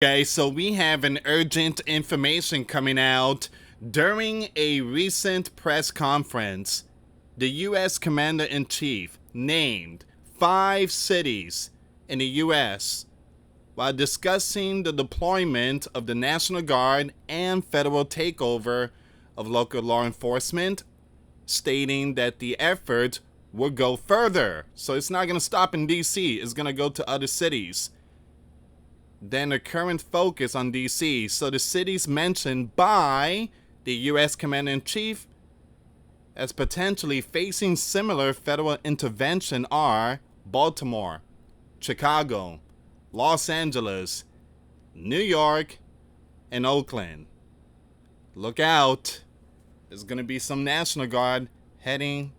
Okay, so we have an urgent information coming out during a recent press conference. The U.S. Commander-in-Chief named 5 cities in the U.S. while discussing the deployment of the National Guard and federal takeover of local law enforcement, stating that the effort will go further. So it's not going to stop in D.C., it's going to go to other cities than the current focus on D.C. So the cities mentioned by the U.S. Commander-in-Chief as potentially facing similar federal intervention are Baltimore, Chicago, Los Angeles, New York, and Oakland. Look out. There's going to be some National Guard heading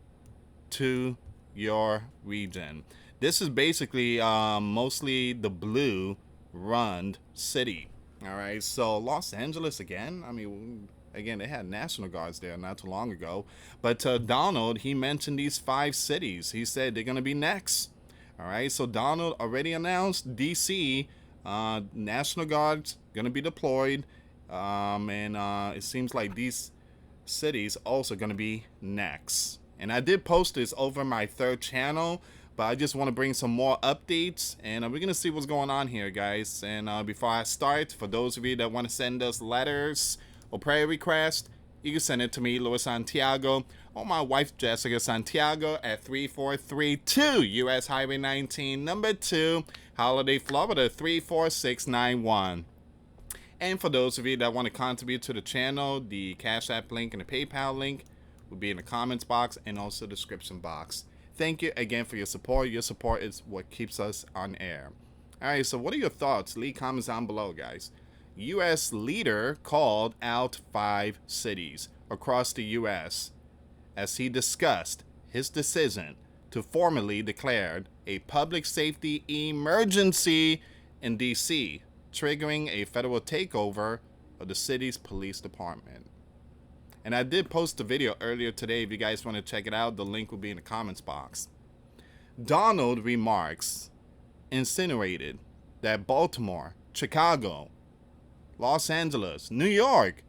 to your region. This is basically mostly the blue run city. All right, so Los Angeles again. I mean, again, they had National Guards there not too long ago. But Donald, he mentioned these 5 cities. He said they're going to be next. All right, so Donald already announced D.C. National Guards going to be deployed. And it seems like these cities also going to be next. And I did post this over my third channel, but I just want to bring some more updates, and we're going to see what's going on here, guys. And before I start, for those of you that want to send us letters or prayer requests, you can send it to me, Luis Santiago, or my wife, Jessica Santiago, at 3432 US Highway 19, number 2, Holiday, Florida, 34691. And for those of you that want to contribute to the channel, the Cash App link and the PayPal link will be in the comments box and also the description box. Thank you again for your support. Your support is what keeps us on air. All right, so what are your thoughts? Leave comments down below, guys. U.S. leader called out 5 cities across the U.S. as he discussed his decision to formally declare a public safety emergency in D.C., triggering a federal takeover of the city's police department. And I did post a video earlier today. If you guys want to check it out, the link will be in the comments box. Donald remarks insinuated that Baltimore, Chicago, Los Angeles, New York,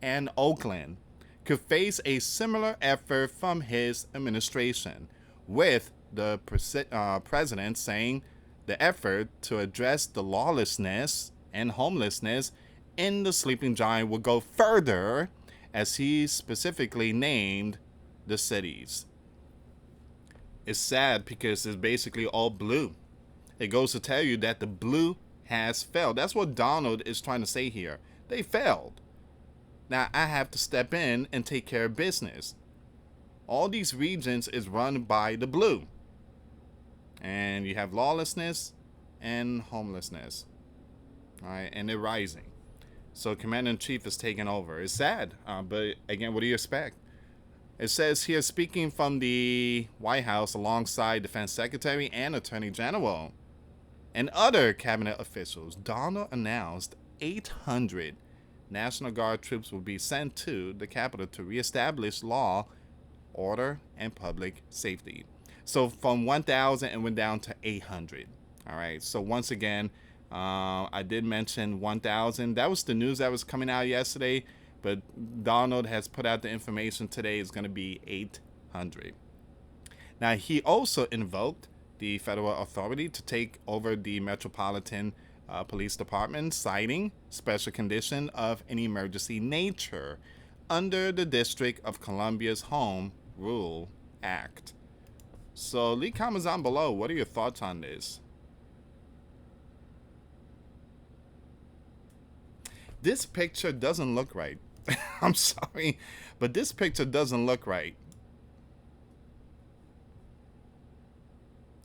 and Oakland could face a similar effort from his administration, with the president saying the effort to address the lawlessness and homelessness in the Sleeping Giant will go further, as he specifically named the cities. It's sad because it's basically all blue. It goes to tell you that the blue has failed. That's what Donald is trying to say here. They failed. Now I have to step in and take care of business. All these regions is run by the blue. And you have lawlessness and homelessness. All right, and they're rising. So Commander-in-Chief is taking over. It's sad, but again, what do you expect? It says here, speaking from the White House alongside Defense Secretary and Attorney General and other cabinet officials, Donald announced 800 National Guard troops will be sent to the Capitol to reestablish law, order, and public safety. So from 1,000 it went down to 800. All right, so once again, I did mention 1,000. That was the news that was coming out yesterday, but Donald has put out the information today is going to be 800. Now, he also invoked the federal authority to take over the Metropolitan Police Department, citing special condition of an emergency nature under the District of Columbia's Home Rule Act. So leave comments down below. What are your thoughts on this? This picture doesn't look right. I'm sorry, but this picture doesn't look right.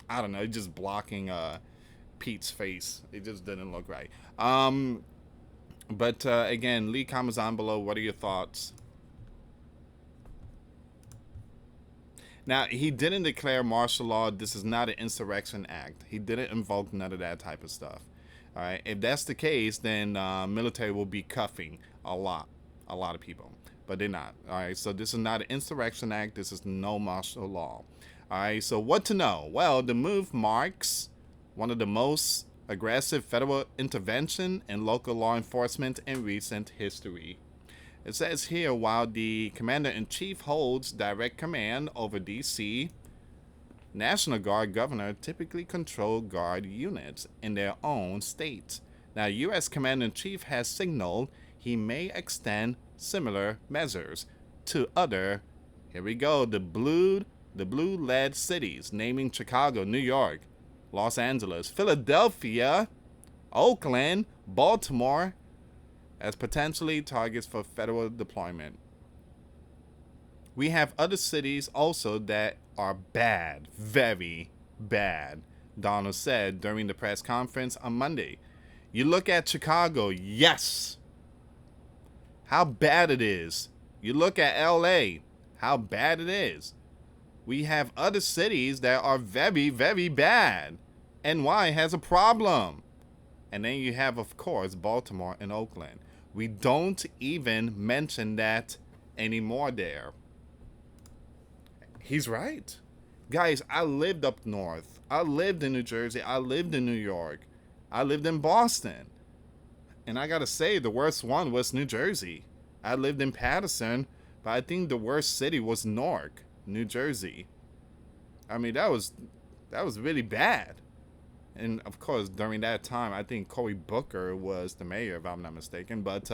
I don't know, it's just blocking Pete's face. It just didn't look right. But again, leave comments down below. What are your thoughts? Now, he didn't declare martial law. This is not an insurrection act. He didn't invoke none of that type of stuff. All right. If that's the case, then military will be cuffing a lot of people, but they're not. All right. So this is not an insurrection act. This is no martial law. All right. So what to know? Well, the move marks one of the most aggressive federal intervention in local law enforcement in recent history. It says here, while the commander-in-chief holds direct command over D.C., National Guard governors typically control guard units in their own states. Now, U.S. Commander-in-Chief has signaled he may extend similar measures to other, here we go, the blue-led cities, naming Chicago, New York, Los Angeles, Philadelphia, Oakland, Baltimore, as potentially targets for federal deployment. We have other cities also that are bad, very bad, Donald said during the press conference on Monday. You look at Chicago, yes, how bad it is. You look at LA, how bad it is. We have other cities that are very, very bad. NY has a problem. And then you have, of course, Baltimore and Oakland. We don't even mention that anymore there. He's right. Guys, I lived up north. I lived in New Jersey. I lived in New York. I lived in Boston. And I gotta say, the worst one was New Jersey. I lived in Patterson, but I think the worst city was Newark, New Jersey. I mean, that was really bad. And of course, during that time, I think Cory Booker was the mayor, if I'm not mistaken. But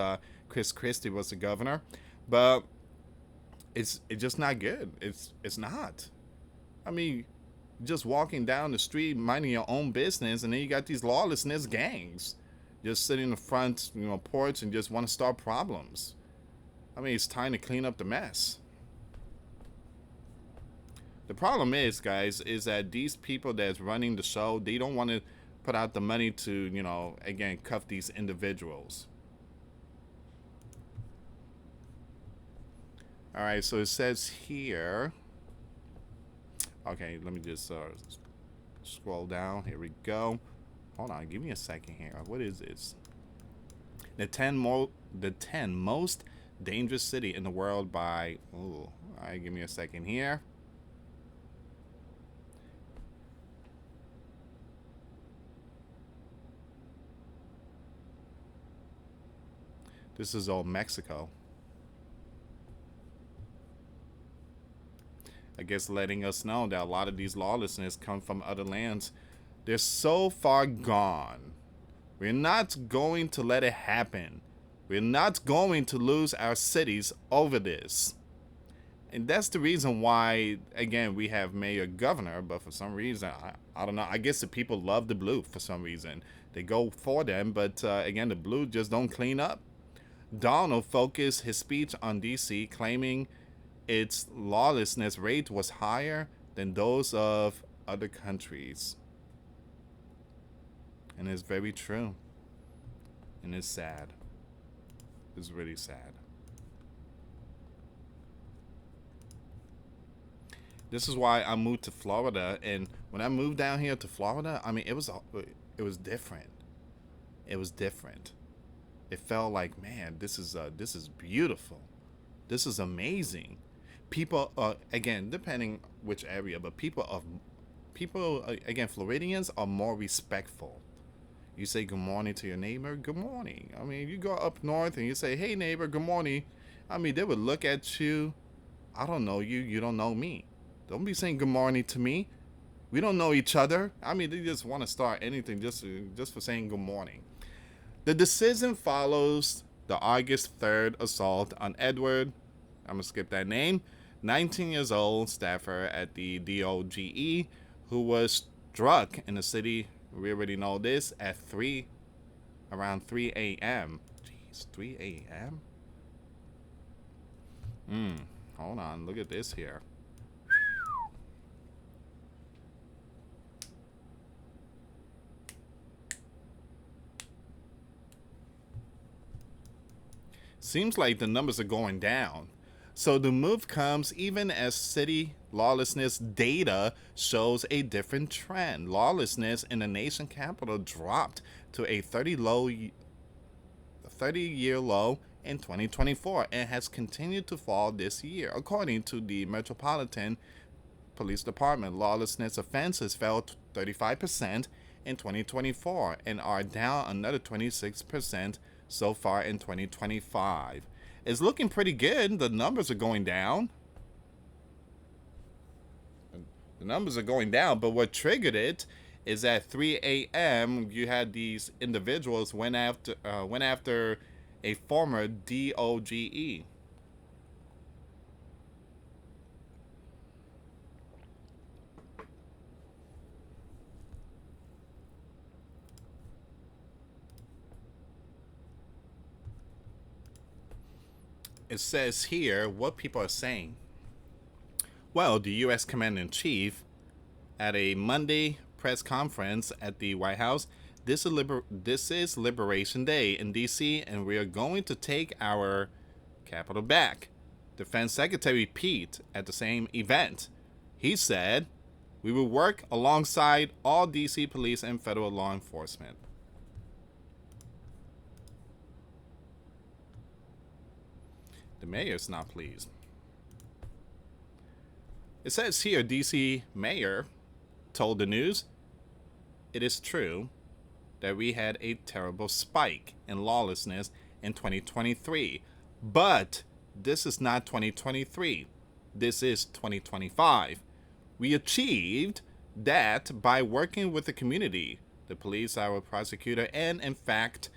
Chris Christie was the governor. But it's just not good. It's not. I mean, just walking down the street, minding your own business, and then you got these lawlessness gangs just sitting in the front, porch and just want to start problems. I mean, it's time to clean up the mess. The problem is, guys, is that these people that's running the show, they don't want to put out the money to, again, cuff these individuals. All right, so it says here. Okay, let me just scroll down. Here we go. Hold on, give me a second here. What is this? The 10 most dangerous city in the world by. Oh, all right, give me a second here. This is all Mexico. I guess letting us know that a lot of these lawlessness come from other lands. They're so far gone. We're not going to let it happen. We're not going to lose our cities over this. And that's the reason why, again, we have mayor governor, but for some reason, I don't know. I guess the people love the blue for some reason. They go for them, but again, the blue just don't clean up. Donald focused his speech on D.C., claiming its lawlessness rate was higher than those of other countries. And it's very true. And it's sad. It's really sad. This is why I moved to Florida, and when I moved down here to Florida, I mean, it was different. It was different. It felt like, man, this is beautiful. This is amazing. People, again, depending which area, but people, again, Floridians are more respectful. You say good morning to your neighbor, good morning. I mean, you go up north and you say, hey, neighbor, good morning. I mean, they would look at you. I don't know you. You don't know me. Don't be saying good morning to me. We don't know each other. I mean, they just want to start anything just for saying good morning. The decision follows the August 3rd assault on Edward, I'm going to skip that name, 19 years old staffer at the DOGE, who was struck in the city, we already know this, at around 3 a.m. Jeez, 3 a.m.? Hold on, look at this here. Seems like the numbers are going down. So the move comes even as city lawlessness data shows a different trend. Lawlessness in the nation capital dropped to a 30-year low in 2024 and has continued to fall this year. According to the Metropolitan Police Department, lawlessness offenses fell 35% in 2024 and are down another 26% so far in 2025. It's looking pretty good. The numbers are going down. The numbers are going down, but what triggered it is at 3 a.m. you had these individuals went after a former DOGE. It says here what people are saying. Well, the U.S. Commander-in-Chief at a Monday press conference at the White House, this is Liberation Day in D.C., and we are going to take our capital back. Defense Secretary Pete at the same event, he said, we will work alongside all D.C. police and federal law enforcement. The mayor's not pleased. It says here, D.C. mayor told the news, it is true that we had a terrible spike in lawlessness in 2023, but this is not 2023. This is 2025. We achieved that by working with the community, the police, our prosecutor, and in fact,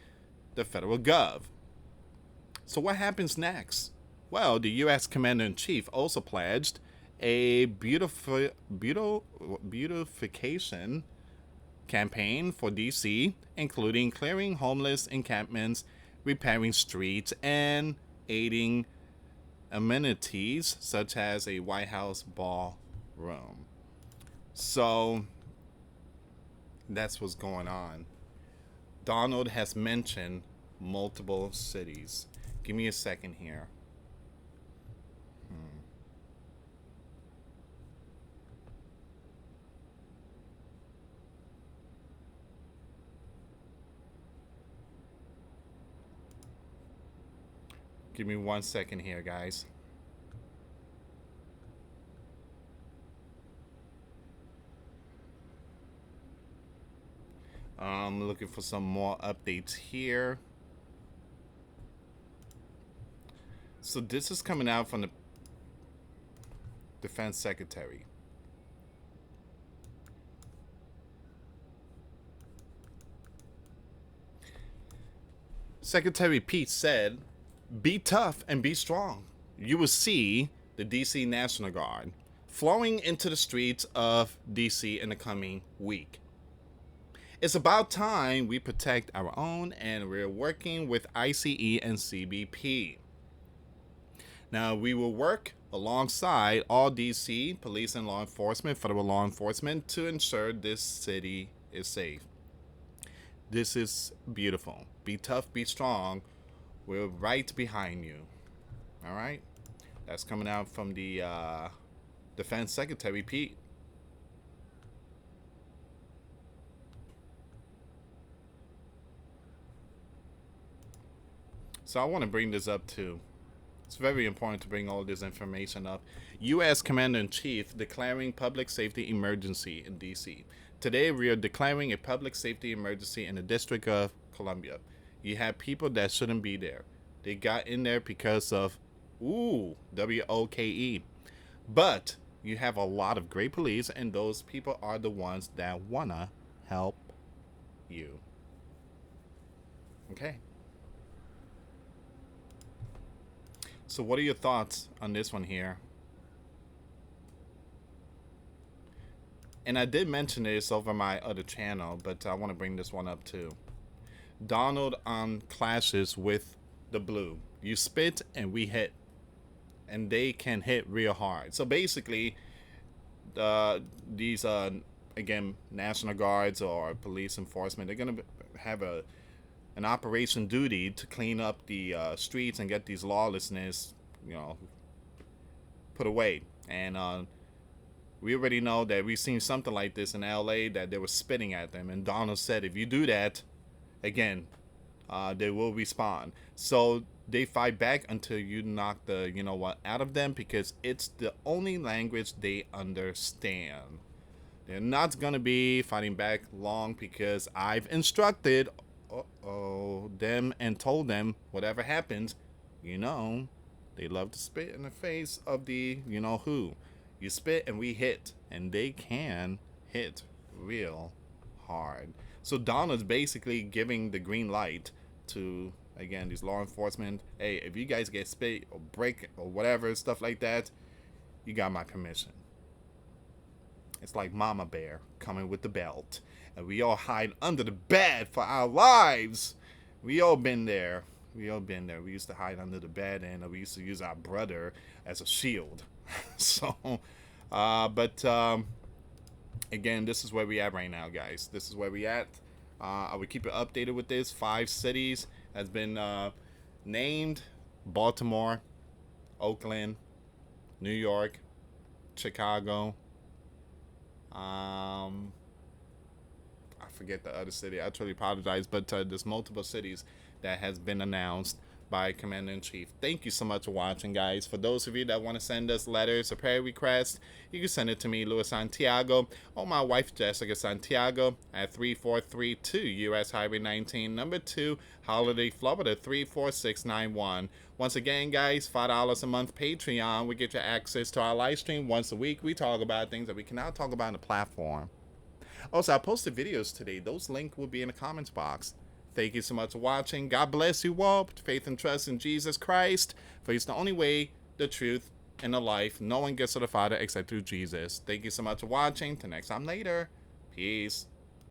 the federal gov. So what happens next? Well, the U.S. Commander-in-Chief also pledged a beautification campaign for D.C., including clearing homeless encampments, repairing streets, and aiding amenities such as a White House ballroom. So that's what's going on. Donald has mentioned multiple cities. Give me a second here. Give me 1 second here, guys. I'm looking for some more updates here. So this is coming out from the Defense Secretary. Secretary Pete said, be tough and be strong. You will see the D.C. National Guard flowing into the streets of D.C. in the coming week. It's about time we protect our own, and we're working with ICE and CBP. Now, we will work alongside all D.C. police and law enforcement, federal law enforcement, to ensure this city is safe. This is beautiful. Be tough, be strong. We're right behind you. All right? That's coming out from the Defense Secretary, Pete. So I want to bring this up too. It's very important to bring all this information up. U.S. Commander-in-Chief declaring public safety emergency in D.C. Today we are declaring a public safety emergency in the District of Columbia. You have people that shouldn't be there. They got in there because of, WOKE. But you have a lot of great police, and those people are the ones that want to help you. Okay. So what are your thoughts on this one here? And I did mention this over my other channel, but I want to bring this one up too. Donald on clashes with the blue. You spit and we hit. And they can hit real hard. So basically, these, again, National Guards or police enforcement, they're going to have an operation duty to clean up the streets and get these lawlessness, put away. And we already know that we've seen something like this in LA, that they were spitting at them. And Donald said, if you do that, again, they will respond. So they fight back until you knock the out of them, because it's the only language they understand. They're not gonna be fighting back long because I've instructed them and told them whatever happens, you know, they love to spit in the face of the you know who. You spit and we hit, and they can hit real hard. So Donald's basically giving the green light to, again, these law enforcement. Hey, if you guys get spit or break or whatever stuff like that, you got my permission. It's like Mama Bear coming with the belt. And we all hide under the bed for our lives. We all been there. We all been there. We used to hide under the bed, and we used to use our brother as a shield. So, again, this is where we at right now, guys. This is where we at. I will keep it updated with this. 5 cities has been named: Baltimore, Oakland, New York, Chicago. I forget the other city. I truly apologize, but there's multiple cities that has been announced by Commander-in-Chief. Thank you so much for watching, guys. For those of you that want to send us letters or prayer requests, you can send it to me, Louis Santiago, or my wife, Jessica Santiago, at 3432 US Highway 19, number 2, Holiday, Florida, 34691. Once again, guys, $5 a month Patreon. We get you access to our live stream once a week. We talk about things that we cannot talk about on the platform. Also, I posted videos today. Those links will be in the comments box. Thank you so much for watching. God bless you all. Put faith and trust in Jesus Christ, for He's the only way, the truth, and the life. No one gets to the Father except through Jesus. Thank you so much for watching. Till next time later. Peace.